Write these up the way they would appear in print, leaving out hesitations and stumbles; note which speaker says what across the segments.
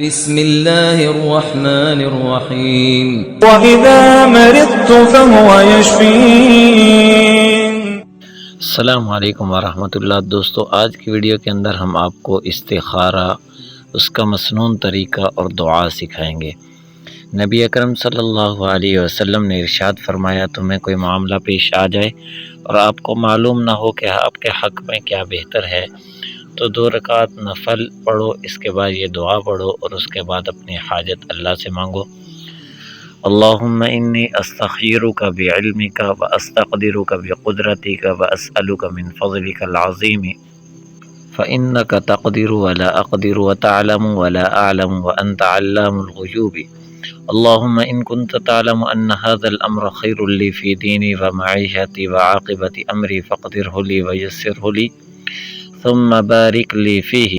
Speaker 1: بسم الله الرحمن الرحيم.
Speaker 2: وَإِذَا مَرِضْتُ فَهُوَ يَشْفِينِ۔
Speaker 3: السلام علیکم ورحمۃ اللہ۔ دوستو، آج کی ویڈیو کے اندر ہم آپ کو استخارہ، اس کا مسنون طریقہ اور دعا سکھائیں گے۔ نبی اکرم صلی اللہ علیہ وسلم نے ارشاد فرمایا، تمہیں کوئی معاملہ پیش آ جائے اور آپ کو معلوم نہ ہو کہ آپ کے حق میں کیا بہتر ہے، تو 2 رکعت نفل پڑھو، اس کے بعد یہ دعا پڑھو اور اس کے بعد اپنی حاجت اللہ سے مانگو۔ اللہم انی استخیرک بعلمک واستقدرک بقدرتک واسألک من فضلک العظیم فإنک تقدر ولا اقدر وتعلم ولا اعلم وانت علام الغیوب۔ اللہم ان کنت تعلم ان هذا الامر خیر لی فی دینی ومعیشتی وعاقبت امری فاقدرہ لی ویسرہ لی ثم بارک لی فیہ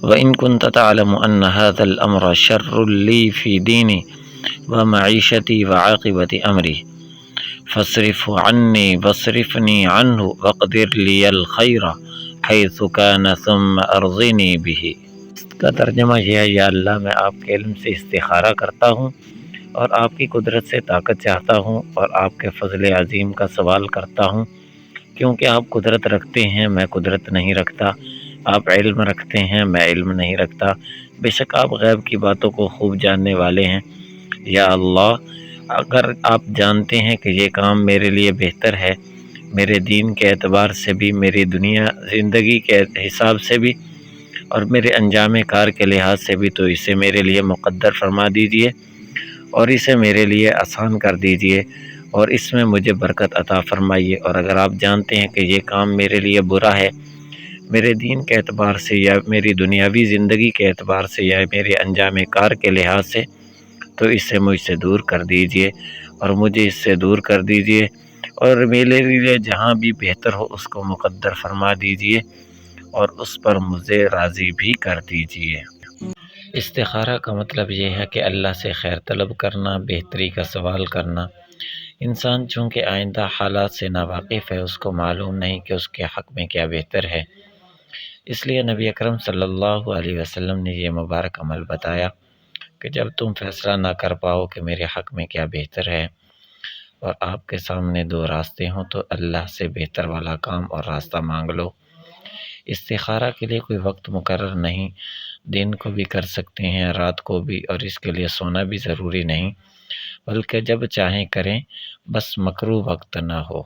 Speaker 3: وان کنت تعلم ان هذا الامر شر لی فی دینی ومعیشتی وعاقبت امری فاصرف عنی واصرفنی عنہ واقدر لی الخیر حیث کان ثم ارضنی بہ۔ اس کا ترجمہ یہ ہے، یا اللہ، میں آپ کے علم سے استخارہ کرتا ہوں اور آپ کی قدرت سے طاقت چاہتا ہوں اور آپ کے فضل عظیم کا سوال کرتا ہوں، کیونکہ آپ قدرت رکھتے ہیں، میں قدرت نہیں رکھتا، آپ علم رکھتے ہیں، میں علم نہیں رکھتا، بے شک آپ غیب کی باتوں کو خوب جاننے والے ہیں۔ یا اللہ، اگر آپ جانتے ہیں کہ یہ کام میرے لیے بہتر ہے، میرے دین کے اعتبار سے بھی، میری دنیا زندگی کے حساب سے بھی اور میرے انجام کار کے لحاظ سے بھی، تو اسے میرے لیے مقدر فرما دیجئے اور اسے میرے لیے آسان کر دیجئے اور اس میں مجھے برکت عطا فرمائیے۔ اور اگر آپ جانتے ہیں کہ یہ کام میرے لیے برا ہے، میرے دین کے اعتبار سے یا میری دنیاوی زندگی کے اعتبار سے یا میرے انجام کار کے لحاظ سے، تو اسے مجھ سے دور کر دیجئے اور مجھے اس سے دور کر دیجئے اور میرے لیے جہاں بھی بہتر ہو اس کو مقدر فرما دیجئے اور اس پر مجھے راضی بھی کر دیجئے۔ استخارہ کا مطلب یہ ہے کہ اللہ سے خیر طلب کرنا، بہتری کا سوال کرنا۔ انسان چونکہ آئندہ حالات سے ناواقف ہے، اس کو معلوم نہیں کہ اس کے حق میں کیا بہتر ہے، اس لیے نبی اکرم صلی اللہ علیہ وسلم نے یہ مبارک عمل بتایا کہ جب تم فیصلہ نہ کر پاؤ کہ میرے حق میں کیا بہتر ہے اور آپ کے سامنے 2 راستے ہوں، تو اللہ سے بہتر والا کام اور راستہ مانگ لو۔ استخارہ کے لیے کوئی وقت مقرر نہیں، دن کو بھی کر سکتے ہیں، رات کو بھی، اور اس کے لیے سونا بھی ضروری نہیں، بلکہ جب چاہیں کریں، بس مکروہ وقت نہ ہو۔